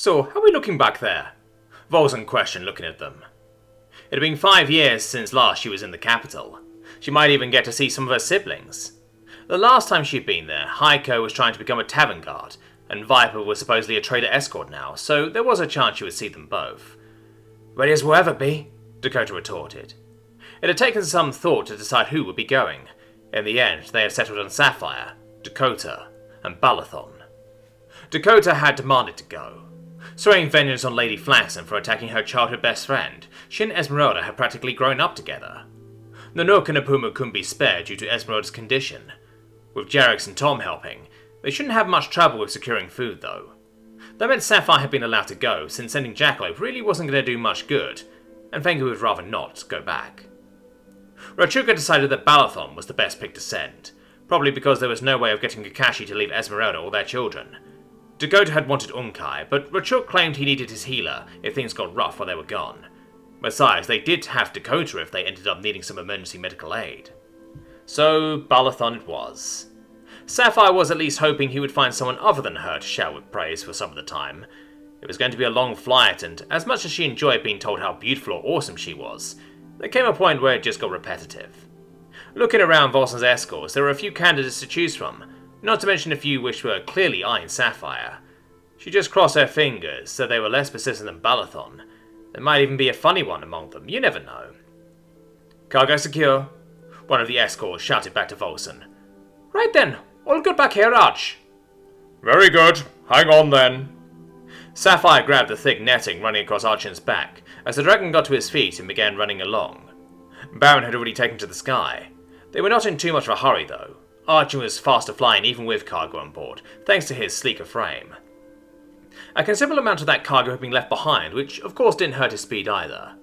So, how are we looking back there? Volson questioned, looking at them. It had been 5 years since last she was in the capital. She might even get to see some of her siblings. The last time she'd been there, Heiko was trying to become a tavern guard, and Viper was supposedly a trader escort now, so there was a chance she would see them both. Ready as we'll ever be, Dakota retorted. It had taken some thought to decide who would be going. In the end, they had settled on Sapphire, Dakota, and Balathon. Dakota had demanded to go. Swearing vengeance on Lady Flaxen for attacking her childhood best friend, she and Esmeralda had practically grown up together. Nanook and Apuma couldn't be spared due to Esmeralda's condition. With Jarex and Tom helping, they shouldn't have much trouble with securing food though. That meant Sapphire had been allowed to go, since sending Jackalope really wasn't going to do much good, and Fengu would rather not go back. Rachuka decided that Balathon was the best pick to send, probably because there was no way of getting Kakashi to leave Esmeralda or their children. Dakota had wanted Unkai, but Rachuk claimed he needed his healer if things got rough while they were gone. Besides, they did have Dakota if they ended up needing some emergency medical aid. So, Balathon it was. Sapphire was at least hoping he would find someone other than her to shower with praise for some of the time. It was going to be a long flight, and as much as she enjoyed being told how beautiful or awesome she was, there came a point where it just got repetitive. Looking around Volson's escorts, there were a few candidates to choose from, not to mention a few which were clearly eyeing Sapphire. She just crossed her fingers so they were less persistent than Balathon. There might even be a funny one among them, you never know. Cargo secure, one of the escorts shouted back to Volson. Right then, all good back here, Arch. Very good, hang on then. Sapphire grabbed the thick netting running across Archon's back as the dragon got to his feet and began running along. Baron had already taken to the sky. They were not in too much of a hurry though. Archon was faster flying even with cargo on board, thanks to his sleeker frame. A considerable amount of that cargo had been left behind, which of course didn't hurt his speed either.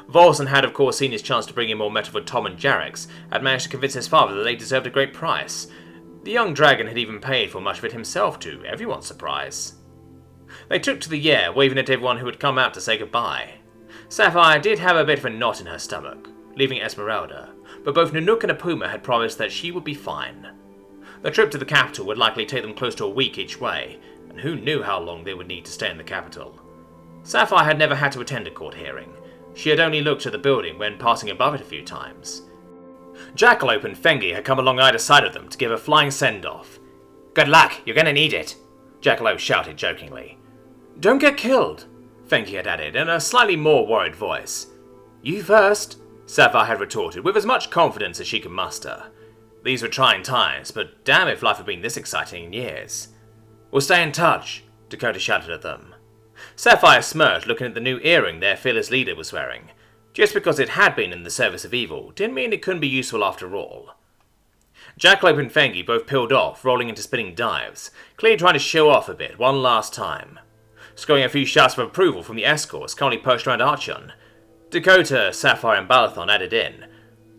Volson had of course seen his chance to bring in more metal for Tom and Jarex, had managed to convince his father that they deserved a great price. The young dragon had even paid for much of it himself to everyone's surprise. They took to the air, waving at everyone who had come out to say goodbye. Sapphire did have a bit of a knot in her stomach, leaving Esmeralda, but both Nanook and Apuma had promised that she would be fine. The trip to the capital would likely take them close to a week each way, and who knew how long they would need to stay in the capital. Sapphire had never had to attend a court hearing. She had only looked at the building when passing above it a few times. Jackalope and Fengi had come along either side of them to give a flying send-off. Good luck, you're gonna need it, Jackalope shouted jokingly. Don't get killed, Fengi had added in a slightly more worried voice. You first, Sapphire had retorted with as much confidence as she could muster. These were trying times, but damn if life had been this exciting in years. We'll stay in touch, Dakota shouted at them. Sapphire smirked, looking at the new earring their fearless leader was wearing. Just because it had been in the service of evil didn't mean it couldn't be useful after all. Jackalope and Fengi both peeled off, rolling into spinning dives, clearly trying to show off a bit one last time. Scoring a few shots of approval from the escorts currently perched around Archon. Dakota, Sapphire and Balathon added in.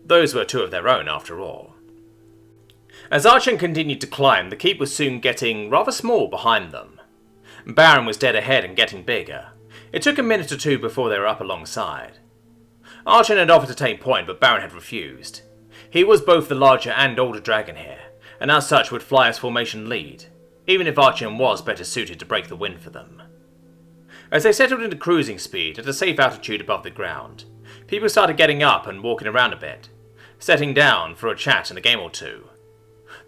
Those were two of their own after all. As Archon continued to climb, the keep was soon getting rather small behind them. Baron was dead ahead and getting bigger. It took a minute or two before they were up alongside. Archon had offered to take point, but Baron had refused. He was both the larger and older dragon here, and as such would fly as formation lead, even if Archon was better suited to break the wind for them. As they settled into cruising speed at a safe altitude above the ground, people started getting up and walking around a bit, settling down for a chat and a game or two.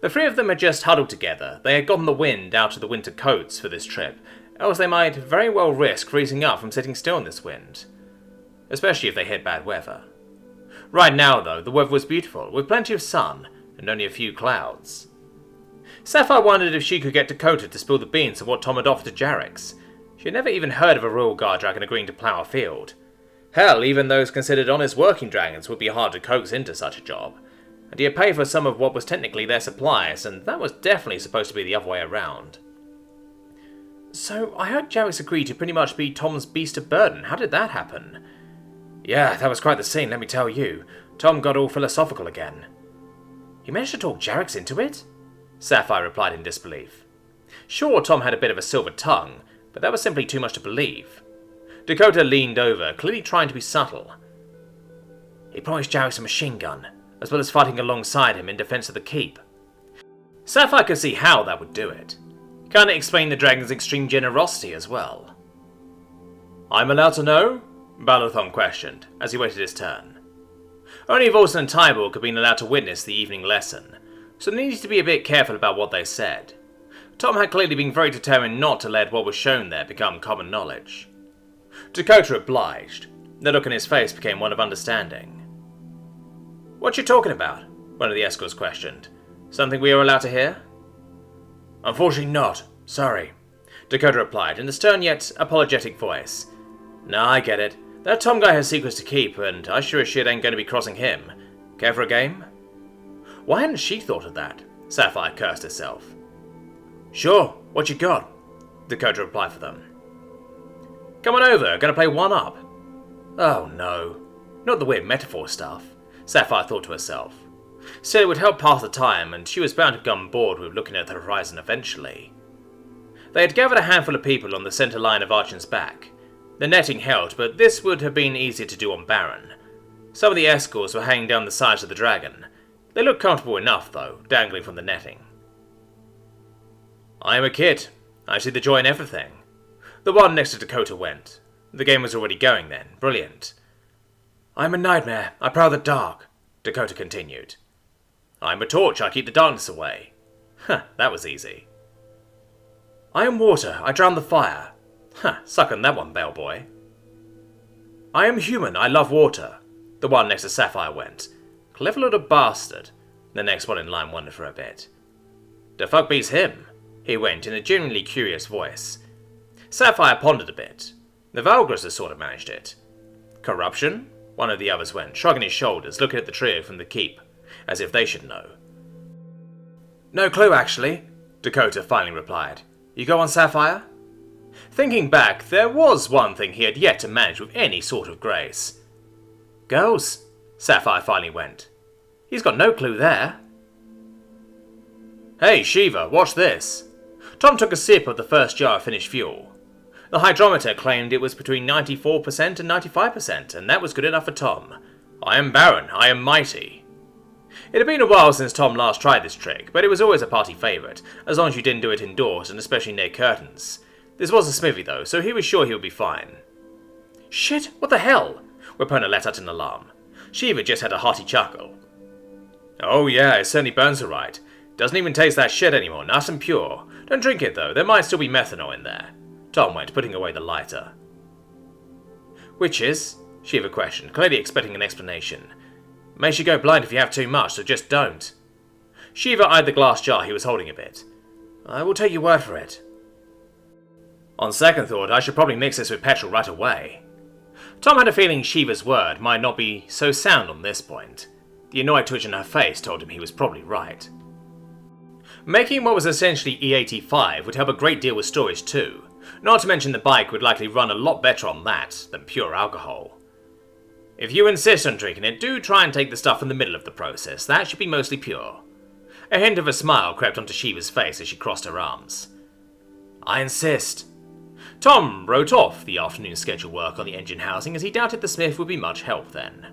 The three of them had just huddled together. They had gotten the wind out of the winter coats for this trip, else they might very well risk freezing up from sitting still in this wind, especially if they hit bad weather. Right now, though, the weather was beautiful, with plenty of sun and only a few clouds. Sapphire wondered if she could get Dakota to spill the beans of what Tom had offered to Jarex. She had never even heard of a Royal Guard dragon agreeing to plough a field. Hell, even those considered honest working dragons would be hard to coax into such a job. And he had paid for some of what was technically their supplies, and that was definitely supposed to be the other way around. So, I heard Jarex agreed to pretty much be Tom's beast of burden. How did that happen? Yeah, that was quite the scene, let me tell you. Tom got all philosophical again. You managed to talk Jarex into it? Sapphire replied in disbelief. Sure, Tom had a bit of a silver tongue, but that was simply too much to believe. Dakota leaned over, clearly trying to be subtle. He promised Jarex a machine gun, as well as fighting alongside him in defense of the keep. Sapphire could see how that would do it. Kinda explained the dragon's extreme generosity as well. I'm allowed to know? Balathon questioned, as he waited his turn. Only Volson and Tybalt had been allowed to witness the evening lesson, so they needed to be a bit careful about what they said. Tom had clearly been very determined not to let what was shown there become common knowledge. Dakota obliged. The look on his face became one of understanding. What you talking about? One of the escorts questioned. Something we are allowed to hear? Unfortunately not. Sorry, Dakota replied in a stern yet apologetic voice. Nah, I get it. That Tom guy has secrets to keep, and I sure as shit ain't going to be crossing him. Care for a game? Why hadn't she thought of that? Sapphire cursed herself. Sure, what you got? Dakota replied for them. Come on over, gonna play one up. Oh no, not the weird metaphor stuff, Sapphire thought to herself. Still, it would help pass the time, and she was bound to become bored with looking at the horizon eventually. They had gathered a handful of people on the centre line of Archon's back. The netting held, but this would have been easier to do on Baron. Some of the escorts were hanging down the sides of the dragon. They looked comfortable enough, though, dangling from the netting. I am a kid. I see the joy in everything. The one next to Dakota went. The game was already going then. Brilliant. I am a nightmare. I prowl the dark, Dakota continued. I am a torch. I keep the darkness away. Huh, that was easy. I am water. I drown the fire. Huh, suck on that one, bellboy. I am human. I love water. The one next to Sapphire went. Clever little bastard. The next one in line wondered for a bit. The fuck beats him? He went in a genuinely curious voice. Sapphire pondered a bit. The Valgras had sort of managed it. Corruption? One of the others went, shrugging his shoulders, looking at the trio from the keep, as if they should know. No clue, actually, Dakota finally replied. You go on, Sapphire? Thinking back, there was one thing he had yet to manage with any sort of grace. Girls, Sapphire finally went. He's got no clue there. Hey, Shiva, watch this. Tom took a sip of the first jar of finished fuel. The hydrometer claimed it was between 94% and 95%, and that was good enough for Tom. I am Baron, I am mighty. It had been a while since Tom last tried this trick, but it was always a party favourite, as long as you didn't do it indoors and especially near curtains. This was a smithy though, so he was sure he would be fine. Shit, what the hell? Wapona let out an alarm. Shiva just had a hearty chuckle. Oh yeah, it certainly burns alright. Doesn't even taste that shit anymore, nice and pure. Don't drink it though, there might still be methanol in there. Tom went, putting away the lighter. Which is? Shiva questioned, clearly expecting an explanation. Makes you go blind if you have too much, so just don't. Shiva eyed the glass jar he was holding a bit. I will take your word for it. On second thought, I should probably mix this with petrol right away. Tom had a feeling Shiva's word might not be so sound on this point. The annoyed twitch in her face told him he was probably right. Making what was essentially E85 would help a great deal with storage too. Not to mention the bike would likely run a lot better on that than pure alcohol. If you insist on drinking it, do try and take the stuff in the middle of the process. That should be mostly pure. A hint of a smile crept onto Shiva's face as she crossed her arms. I insist. Tom wrote off the afternoon schedule work on the engine housing as he doubted the smith would be much help then.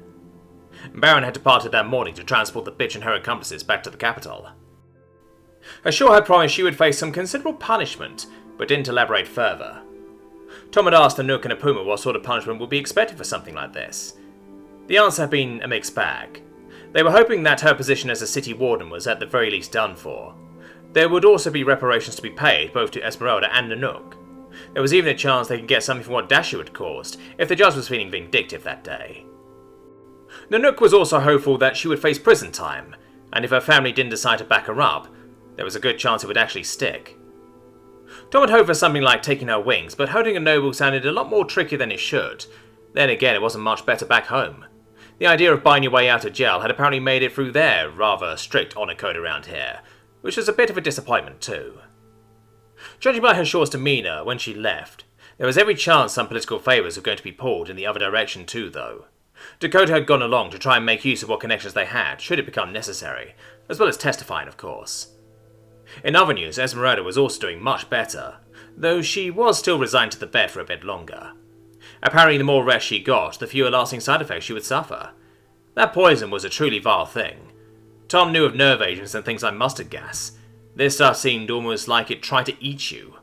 Baron had departed that morning to transport the bitch and her accomplices back to the capital. Ashore had promised she would face some considerable punishment, but didn't elaborate further. Tom had asked the Nook and a Puma what sort of punishment would be expected for something like this. The answer had been a mixed bag. They were hoping that her position as a city warden was at the very least done for. There would also be reparations to be paid, both to Esmeralda and the Nook. There was even a chance they could get something from what Dasher had caused, if the judge was feeling vindictive that day. The Nook was also hopeful that she would face prison time, and if her family didn't decide to back her up, there was a good chance it would actually stick. Tom had hoped for something like taking her wings, but holding a noble sounded a lot more tricky than it should. Then again, it wasn't much better back home. The idea of buying your way out of jail had apparently made it through their rather strict honour code around here, which was a bit of a disappointment too. Judging by her short's demeanour when she left, there was every chance some political favours were going to be pulled in the other direction too, though. Dakota had gone along to try and make use of what connections they had, should it become necessary, as well as testifying, of course. In other news, Esmeralda was also doing much better, though she was still resigned to the bed for a bit longer. Apparently the more rest she got, the fewer lasting side effects she would suffer. That poison was a truly vile thing. Tom knew of nerve agents and things like mustard gas. This stuff seemed almost like it tried to eat you.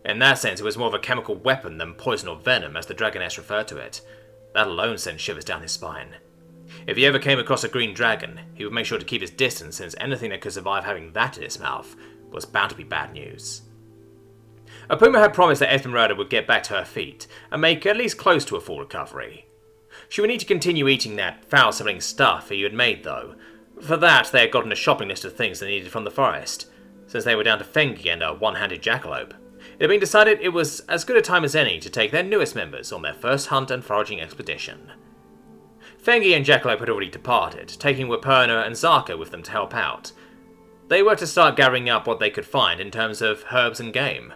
In that sense, it was more of a chemical weapon than poison or venom, as the Dragoness referred to it. That alone sent shivers down his spine. If he ever came across a green dragon, he would make sure to keep his distance, since anything that could survive having that in its mouth was bound to be bad news. A Puma had promised that Esmeralda would get back to her feet, and make at least close to a full recovery. She would need to continue eating that foul-smelling stuff he had made, though. For that, they had gotten a shopping list of things they needed from the forest, since they were down to Fengi and a one-handed jackalope. It had been decided it was as good a time as any to take their newest members on their first hunt and foraging expedition. Fengi and Jackalope had already departed, taking Weperna and Zarko with them to help out. They were to start gathering up what they could find in terms of herbs and game.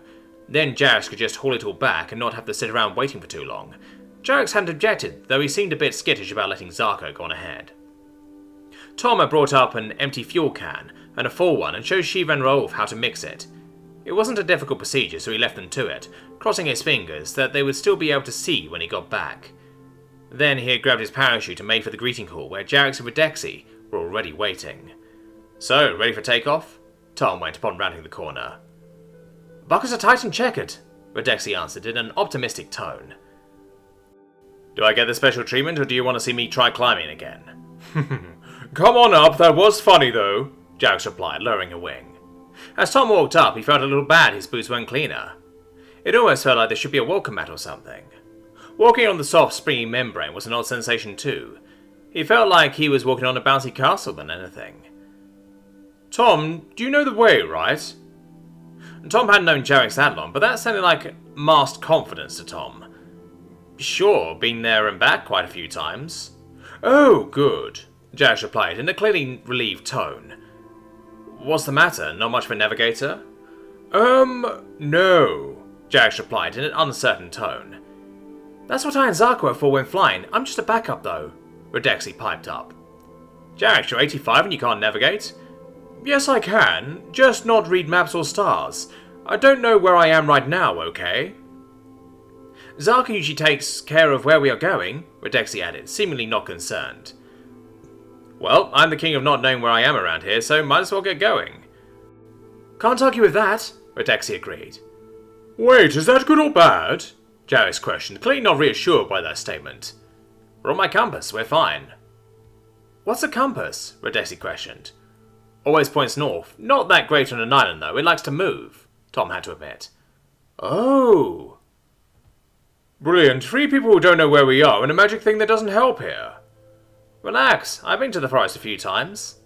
Then Jarrus could just haul it all back and not have to sit around waiting for too long. Jarrus hadn't objected, though he seemed a bit skittish about letting Zarko go on ahead. Tom had brought up an empty fuel can and a full one and showed Shiva and Raouf how to mix it. It wasn't a difficult procedure, so he left them to it, crossing his fingers that they would still be able to see when he got back. Then he had grabbed his parachute and made for the greeting hall, where Jarrus and Redexi were already waiting. "So, ready for takeoff?" Tom went upon rounding the corner. "Buckles are tight and checkered," Redexi answered in an optimistic tone. "Do I get the special treatment, or do you want to see me try climbing again?" "Come on up, that was funny though," Jarrus replied, lowering a wing. As Tom walked up, he felt a little bad his boots weren't cleaner. It almost felt like there should be a welcome mat or something. Walking on the soft, springy membrane was an odd sensation too. He felt like he was walking on a bouncy castle than anything. "Tom, do you know the way, right?" Tom hadn't known Jarrus that long, but that sounded like masked confidence to Tom. "Sure, been there and back quite a few times." "Oh, good," Jarrus replied in a clearly relieved tone. "What's the matter? Not much of a navigator?" No," Jarrus replied in an uncertain tone. "That's what I and Zarko are for when flying. I'm just a backup, though," Redexi piped up. "Jarrus, you're 85 and you can't navigate?" "Yes, I can. Just not read maps or stars. I don't know where I am right now, okay?" "Zarko usually takes care of where we are going," Redexi added, seemingly not concerned. "Well, I'm the king of not knowing where I am around here, so might as well get going." "Can't argue with that," Redexi agreed. "Wait, is that good or bad?" Jarrus questioned, clearly not reassured by that statement. "We're on my compass, we're fine." "What's a compass?" Redexi questioned. "Always points north. Not that great on an island, though. It likes to move," Tom had to admit. "Oh." "Brilliant. 3 people who don't know where we are and a magic thing that doesn't help here." "Relax, I've been to the forest a few times."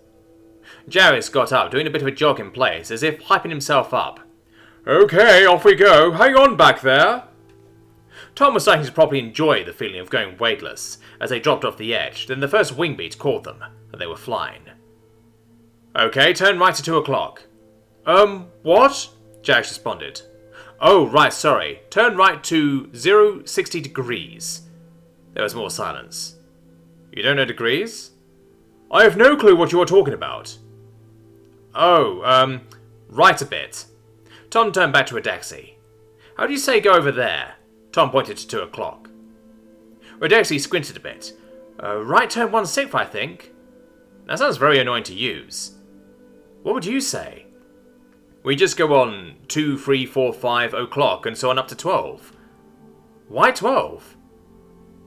Jarrus got up, doing a bit of a jog in place, as if hyping himself up. "Okay, off we go. Hang on back there." Tom was starting to properly enjoy the feeling of going weightless, as they dropped off the edge, then the first wing beat caught them, and they were flying. "Okay, turn right at 2 o'clock. What?" Jarrus responded. "Oh, right, sorry. Turn right to 060 degrees. There was more silence. "You don't know degrees?" "I have no clue what you are talking about." "Oh, right a bit." Tom turned back to Redexi. "How do you say go over there?" Tom pointed to 2 o'clock. Redexi squinted a bit. "Right turn 16, I think." That sounds very annoying to use. "What would you say?" "We just go on 2, 3, 4, 5 o'clock and so on up to 12. "Why 12?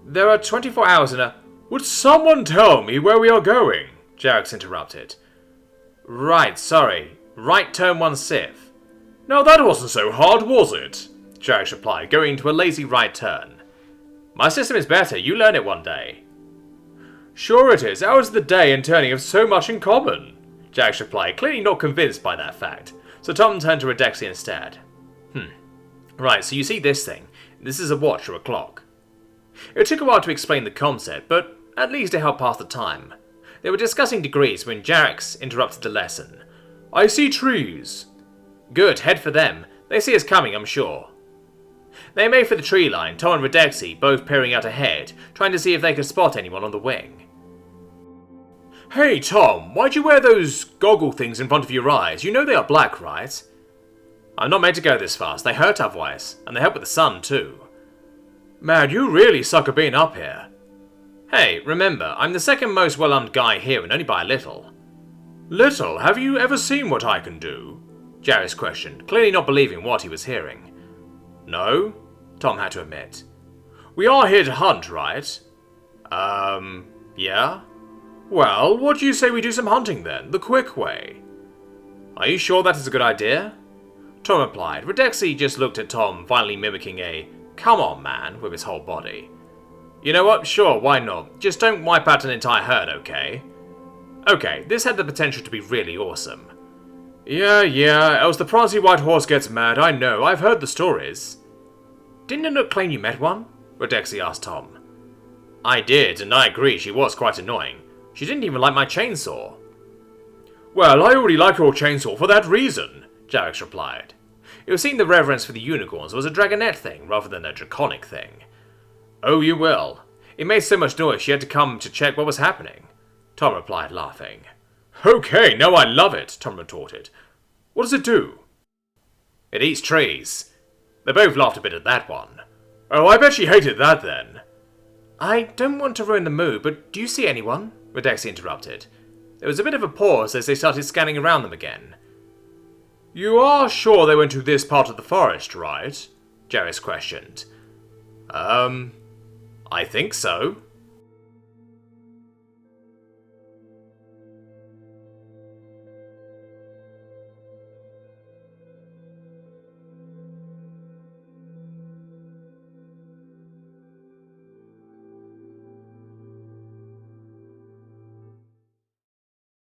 "There are 24 hours in a..." "Would someone tell me where we are going?" Jarrus interrupted. "Right, sorry. Right turn 16. "Now that wasn't so hard, was it?" Jarrus replied, going into a lazy right turn. "My system is better. You learn it one day." "Sure it is. Hours of the day and turning have so much in common," Jarrus replied, clearly not convinced by that fact. So Tom turned to Redexi instead. Right, so you see this thing. This is a watch or a clock." It took a while to explain the concept, but at least it helped pass the time. They were discussing degrees when Jarrus interrupted the lesson. "I see trees." "Good, head for them. They see us coming, I'm sure." They made for the tree line, Tom and Redexi both peering out ahead, trying to see if they could spot anyone on the wing. "Hey Tom, why'd you wear those goggle things in front of your eyes? You know they are black, right?" "I'm not meant to go this fast. They hurt otherwise, and they help with the sun too." "Man, you really suck at being up here." "Hey, remember, I'm the second most well-armed guy here and only by a little." "Little? Have you ever seen what I can do?" Jarrus questioned, clearly not believing what he was hearing. No, Tom had to admit. We are here to hunt, right? Yeah? Well, what do you say we do some hunting then, the quick way? Are you sure that is a good idea? Tom replied. Redexy just looked at Tom, finally mimicking a "come on, man" with his whole body. You know what? Sure, why not? Just don't wipe out an entire herd, okay? Okay, this had the potential to be really awesome. Yeah, else the prancy white horse gets mad, I know, I've heard the stories. Didn't Anouk claim you met one? Redexy asked Tom. I did, and I agree she was quite annoying. She didn't even like my chainsaw. Well, I already like your chainsaw for that reason, Jarix replied. It would seem the reverence for the unicorns was a dragonette thing rather than a draconic thing. Oh, you will. It made so much noise she had to come to check what was happening, Tom replied, laughing. Okay, now I love it, Tom retorted. What does it do? It eats trees. They both laughed a bit at that one. Oh, I bet she hated that then. I don't want to ruin the mood, but do you see anyone? Redexy interrupted. There was a bit of a pause as they started scanning around them again. You are sure they went to this part of the forest, right? Jarvis questioned. I think so,